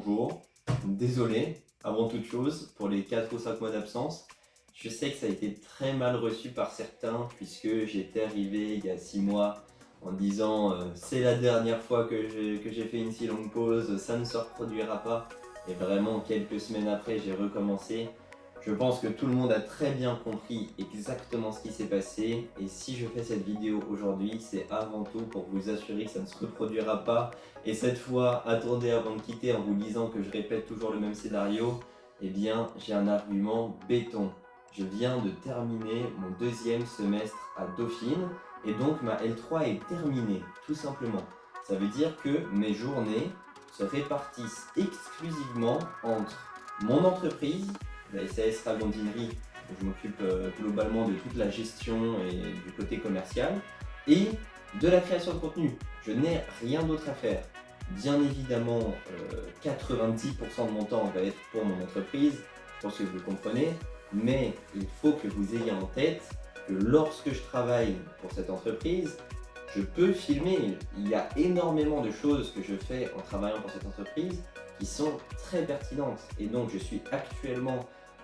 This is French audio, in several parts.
bonjour. Désolé, avant toute chose, pour les 4 ou 5 mois d'absence. Je sais que ça a été très mal reçu par certains, puisque j'étais arrivé il y a 6 mois en disant c'est la dernière fois que j'ai fait une si longue pause, ça ne se reproduira pas. Et vraiment, quelques semaines après, j'ai recommencé. Je pense que tout le monde a très bien compris exactement ce qui s'est passé. Et si je fais cette vidéo aujourd'hui, c'est avant tout pour vous assurer que ça ne se reproduira pas. Et cette fois, attendez avant de quitter en vous disant que je répète toujours le même scénario. Eh bien, j'ai un argument béton. Je viens de terminer mon 2e semestre à Dauphine. Et donc ma L3 est terminée, tout simplement. Ça veut dire que mes journées se répartissent exclusivement entre mon entreprise, la SAS Ragondinerie, où je m'occupe globalement de toute la gestion et du côté commercial, et de la création de contenu. Je n'ai rien d'autre à faire. Bien évidemment, 90% de mon temps va être pour mon entreprise, je pense que vous comprenez, mais il faut que vous ayez en tête que lorsque je travaille pour cette entreprise, je peux filmer. Il y a énormément de choses que je fais en travaillant pour cette entreprise qui sont très pertinentes. Et donc, je suis actuellement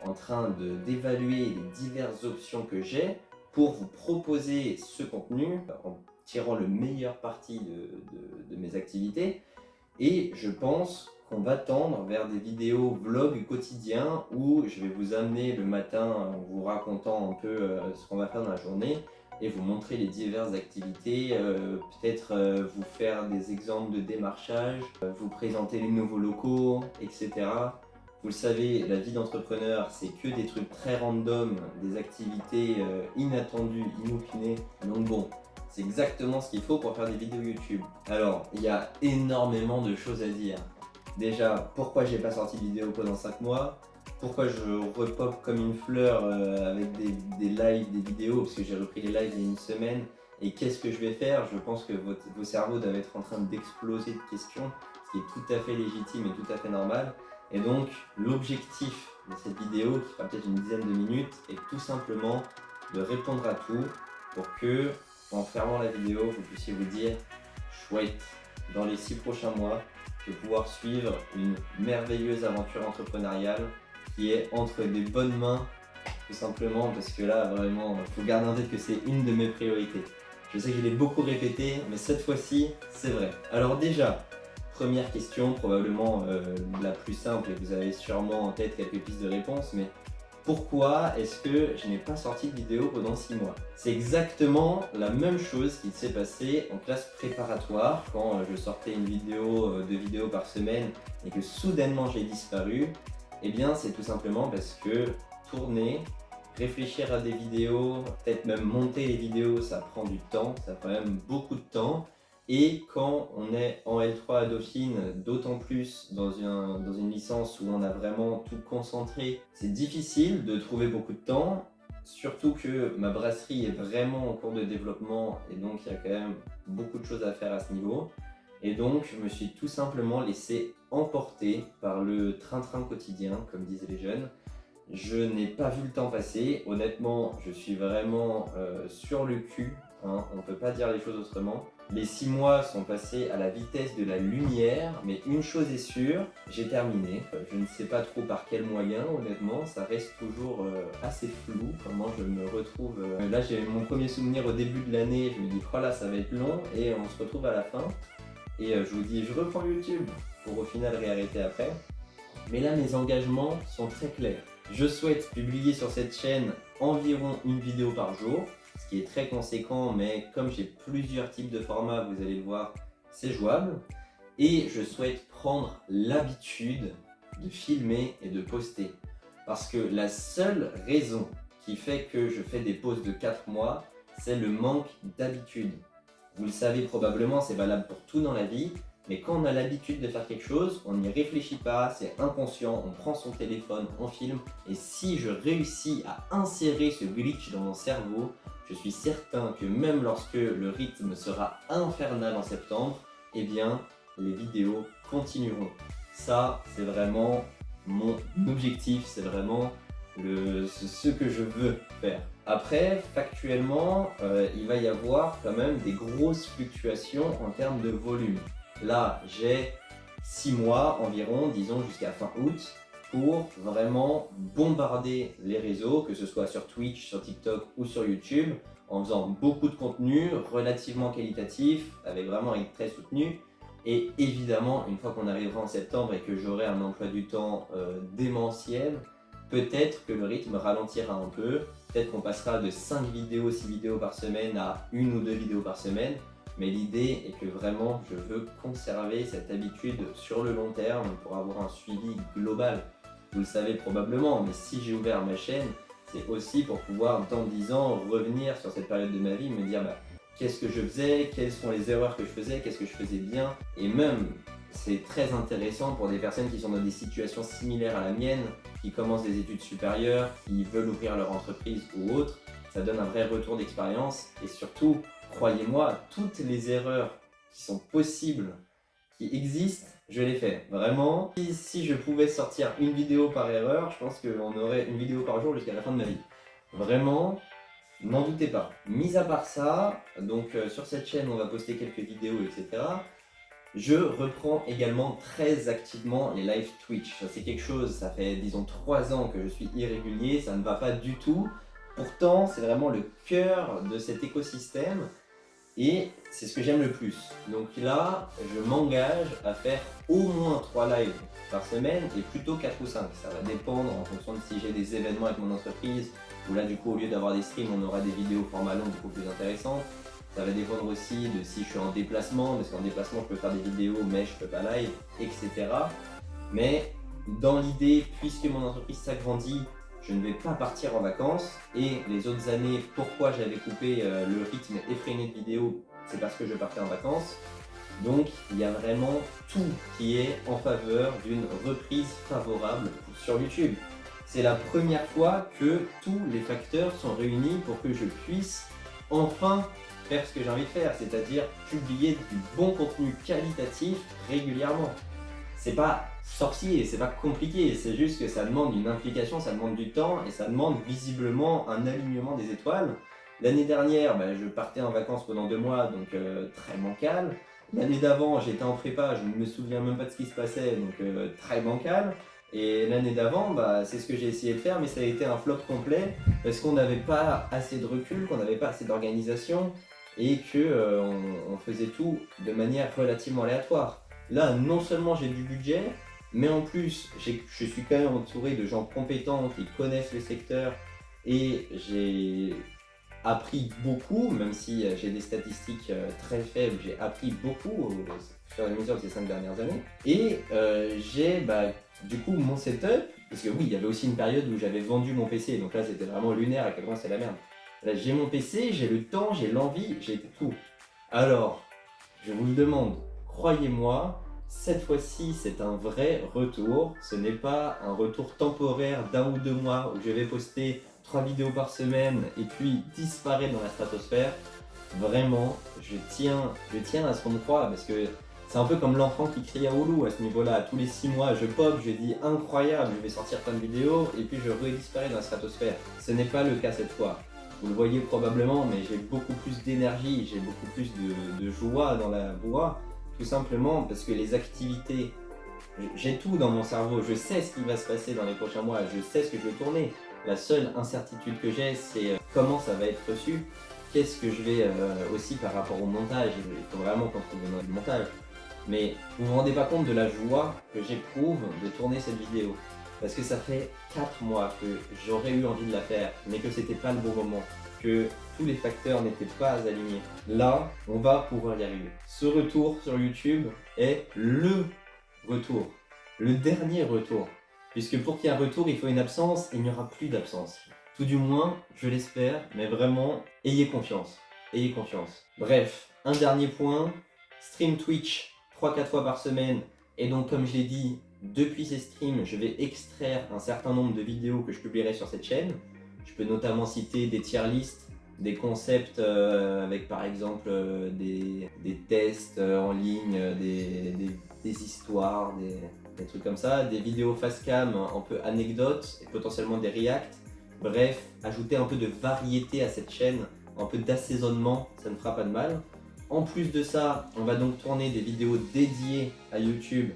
en train d'évaluer les diverses options que j'ai pour vous proposer ce contenu en tirant le meilleur parti de mes activités. Et je pense qu'on va tendre vers des vidéos vlog quotidiens où je vais vous amener le matin en vous racontant un peu ce qu'on va faire dans la journée et vous montrer les diverses activités, peut-être vous faire des exemples de démarchage, vous présenter les nouveaux locaux, etc. Vous le savez, la vie d'entrepreneur, c'est que des trucs très random, des activités inattendues, inopinées. Donc bon, c'est exactement ce qu'il faut pour faire des vidéos YouTube. Alors, il y a énormément de choses à dire. Déjà, pourquoi j'ai pas sorti de vidéo pendant 5 mois? Pourquoi je repop comme une fleur avec des lives, des vidéos? Parce que j'ai repris les lives il y a une semaine. Et qu'est-ce que je vais faire? Je pense que vos cerveaux doivent être en train d'exploser de questions, ce qui est tout à fait légitime et tout à fait normal. Et donc, l'objectif de cette vidéo, qui fera peut-être une dizaine de minutes, est tout simplement de répondre à tout pour que, en fermant la vidéo, vous puissiez vous dire chouette, dans les 6 prochains mois, je vais pouvoir suivre une merveilleuse aventure entrepreneuriale qui est entre des bonnes mains, tout simplement parce que là, vraiment, il faut garder en tête que c'est une de mes priorités. Je sais que je l'ai beaucoup répété, mais cette fois-ci, c'est vrai. Alors déjà, première question, probablement la plus simple, et vous avez sûrement en tête quelques pistes de réponse, mais pourquoi est-ce que je n'ai pas sorti de vidéo pendant 6 mois? C'est exactement la même chose qui s'est passé en classe préparatoire quand je sortais une vidéo, 2 vidéos par semaine et que soudainement j'ai disparu. Eh bien c'est tout simplement parce que tourner, réfléchir à des vidéos, peut-être même monter les vidéos, ça prend du temps, ça prend même beaucoup de temps. Et quand on est en L3 à Dauphine, d'autant plus dans une licence où on a vraiment tout concentré, c'est difficile de trouver beaucoup de temps, surtout que ma brasserie est vraiment en cours de développement et donc il y a quand même beaucoup de choses à faire à ce niveau. Et donc je me suis tout simplement laissé emporter par le train-train quotidien, comme disent les jeunes. Je n'ai pas vu le temps passer, honnêtement je suis vraiment sur le cul, hein, on ne peut pas dire les choses autrement. Les 6 mois sont passés à la vitesse de la lumière, mais une chose est sûre, j'ai terminé. Je ne sais pas trop par quel moyen, honnêtement, ça reste toujours assez flou comment je me retrouve. Là j'ai mon premier souvenir au début de l'année, je me dis oh là ça va être long et on se retrouve à la fin. Et je vous dis je reprends YouTube pour au final réarrêter après. Mais là mes engagements sont très clairs. Je souhaite publier sur cette chaîne environ une vidéo par jour, ce qui est très conséquent, mais comme j'ai plusieurs types de formats, vous allez le voir, c'est jouable. Et je souhaite prendre l'habitude de filmer et de poster. Parce que la seule raison qui fait que je fais des pauses de 4 mois, c'est le manque d'habitude. Vous le savez probablement, c'est valable pour tout dans la vie. Mais quand on a l'habitude de faire quelque chose, on n'y réfléchit pas, c'est inconscient, on prend son téléphone, on filme. Et si je réussis à insérer ce glitch dans mon cerveau, je suis certain que même lorsque le rythme sera infernal en septembre, eh bien, les vidéos continueront. Ça, c'est vraiment mon objectif, c'est vraiment ce que je veux faire. Après, factuellement, il va y avoir quand même des grosses fluctuations en termes de volume. Là, j'ai 6 mois environ, disons jusqu'à fin août, pour vraiment bombarder les réseaux, que ce soit sur Twitch, sur TikTok ou sur YouTube, en faisant beaucoup de contenu relativement qualitatif, avec vraiment un rythme très soutenu. Et évidemment, une fois qu'on arrivera en septembre et que j'aurai un emploi du temps démentiel, peut-être que le rythme ralentira un peu, peut-être qu'on passera de 5 vidéos, 6 vidéos par semaine à 1 ou 2 vidéos par semaine, mais l'idée est que vraiment je veux conserver cette habitude sur le long terme pour avoir un suivi global. Vous le savez probablement, mais si j'ai ouvert ma chaîne, c'est aussi pour pouvoir dans 10 ans revenir sur cette période de ma vie, me dire qu'est-ce que je faisais, quelles sont les erreurs que je faisais, qu'est-ce que je faisais bien. Et même, c'est très intéressant pour des personnes qui sont dans des situations similaires à la mienne, qui commencent des études supérieures, qui veulent ouvrir leur entreprise ou autre. Ça donne un vrai retour d'expérience et surtout, croyez-moi, toutes les erreurs qui sont possibles, qui existent, je les fais. Vraiment, si je pouvais sortir une vidéo par erreur, je pense qu'on aurait une vidéo par jour jusqu'à la fin de ma vie. Vraiment, n'en doutez pas. Mis à part ça, donc sur cette chaîne, on va poster quelques vidéos, etc. Je reprends également très activement les live Twitch. Ça, c'est quelque chose, ça fait disons 3 ans que je suis irrégulier, ça ne va pas du tout. Pourtant, c'est vraiment le cœur de cet écosystème et c'est ce que j'aime le plus. Donc là, je m'engage à faire au moins 3 lives par semaine et plutôt 4 ou 5. Ça va dépendre en fonction de si j'ai des événements avec mon entreprise ou là du coup au lieu d'avoir des streams, on aura des vidéos format long beaucoup plus intéressantes. Ça va dépendre aussi de si je suis en déplacement, parce qu'en déplacement je peux faire des vidéos mais je peux pas live, etc. Mais dans l'idée, puisque mon entreprise s'agrandit, je ne vais pas partir en vacances. Et les autres années, pourquoi j'avais coupé le rythme effréné de vidéos, c'est parce que je partais en vacances. Donc il y a vraiment tout qui est en faveur d'une reprise favorable sur YouTube. C'est la première fois que tous les facteurs sont réunis pour que je puisse enfin faire ce que j'ai envie de faire, c'est-à-dire publier du bon contenu qualitatif régulièrement. C'est pas sorcier, c'est pas compliqué, c'est juste que ça demande une implication, ça demande du temps et ça demande visiblement un alignement des étoiles. L'année dernière, je partais en vacances pendant 2 mois, donc très bancal. L'année d'avant, j'étais en prépa, je ne me souviens même pas de ce qui se passait, donc très bancal. Et l'année d'avant, c'est ce que j'ai essayé de faire, mais ça a été un flop complet parce qu'on n'avait pas assez de recul, qu'on n'avait pas assez d'organisation et que on faisait tout de manière relativement aléatoire. Là, non seulement j'ai du budget, mais en plus, je suis quand même entouré de gens compétents qui connaissent le secteur et j'ai appris beaucoup, même si j'ai des statistiques très faibles, j'ai appris beaucoup au fur et à mesure de ces 5 dernières années. Et j'ai du coup mon setup, parce que oui, il y avait aussi une période où j'avais vendu mon PC, donc là c'était vraiment lunaire à quel point c'est la merde. Là j'ai mon PC, j'ai le temps, j'ai l'envie, j'ai tout. Alors, je vous le demande, croyez-moi, cette fois-ci c'est un vrai retour, ce n'est pas un retour temporaire d'1 ou 2 mois où je vais poster 3 vidéos par semaine et puis disparaître dans la stratosphère. Vraiment, je tiens à ce qu'on me croie parce que c'est un peu comme l'enfant qui crie à Oulu à ce niveau-là. Tous les 6 mois, je pop, je dis incroyable, je vais sortir plein de vidéos et puis je redisparais dans la stratosphère. Ce n'est pas le cas cette fois. Vous le voyez probablement, mais j'ai beaucoup plus d'énergie, j'ai beaucoup plus de joie dans la voix, tout simplement parce que les activités, j'ai tout dans mon cerveau, je sais ce qui va se passer dans les prochains mois, je sais ce que je vais tourner. La seule incertitude que j'ai, c'est comment ça va être reçu, qu'est-ce que je vais aussi par rapport au montage, il faut vraiment qu'on trouve le montage. Mais vous vous rendez pas compte de la joie que j'éprouve de tourner cette vidéo. Parce que ça fait 4 mois que j'aurais eu envie de la faire, mais que c'était pas le bon moment, que tous les facteurs n'étaient pas alignés. Là, on va pouvoir y arriver. Ce retour sur YouTube est le retour, le dernier retour. Puisque pour qu'il y ait un retour, il faut une absence, et il n'y aura plus d'absence. Tout du moins, je l'espère, mais vraiment, ayez confiance. Ayez confiance. Bref, un dernier point, stream Twitch 3-4 fois par semaine, et donc comme je l'ai dit, depuis ces streams, je vais extraire un certain nombre de vidéos que je publierai sur cette chaîne. Je peux notamment citer des tier lists, des concepts avec par exemple des tests en ligne, des histoires, des trucs comme ça, des vidéos face cam un peu anecdotes et potentiellement des reacts. Bref, ajouter un peu de variété à cette chaîne, un peu d'assaisonnement, ça ne fera pas de mal. En plus de ça, on va donc tourner des vidéos dédiées à YouTube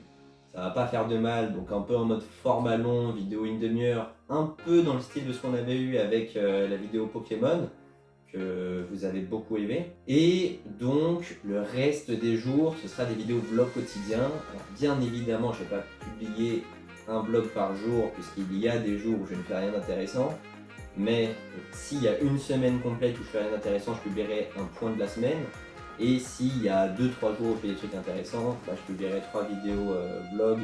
ça va pas faire de mal, donc un peu en mode format long, vidéo une demi-heure, un peu dans le style de ce qu'on avait eu avec la vidéo Pokémon, que vous avez beaucoup aimé. Et donc le reste des jours, ce sera des vidéos vlog quotidiens. Alors bien évidemment, je ne vais pas publier un vlog par jour, puisqu'il y a des jours où je ne fais rien d'intéressant. Mais s'il y a une semaine complète où je fais rien d'intéressant, je publierai un point de la semaine. Et s'il y a 2-3 jours où je fais des trucs intéressants, bah, je publierai 3 vidéos vlog.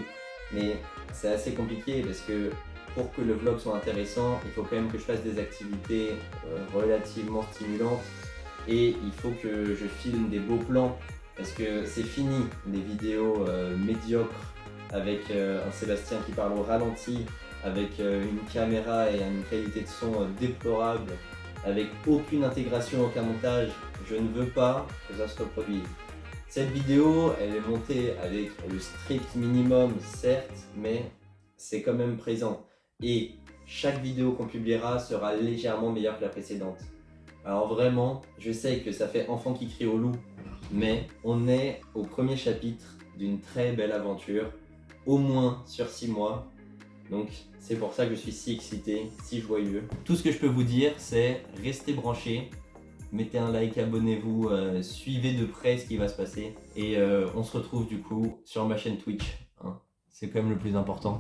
Mais c'est assez compliqué parce que pour que le vlog soit intéressant, il faut quand même que je fasse des activités relativement stimulantes. Et il faut que je filme des beaux plans parce que c'est fini les vidéos médiocres avec un Sébastien qui parle au ralenti, avec une caméra et une qualité de son déplorable, avec aucune intégration, aucun montage. Je ne veux pas que ça se reproduise. Cette vidéo, elle est montée avec le strict minimum, certes, mais c'est quand même présent. Et chaque vidéo qu'on publiera sera légèrement meilleure que la précédente. Alors vraiment, je sais que ça fait enfant qui crie au loup, mais on est au premier chapitre d'une très belle aventure, au moins sur 6 mois. Donc c'est pour ça que je suis si excité, si joyeux. Tout ce que je peux vous dire, c'est restez branchés, mettez un like, abonnez-vous, suivez de près ce qui va se passer. Et on se retrouve du coup sur ma chaîne Twitch, hein. C'est quand même le plus important.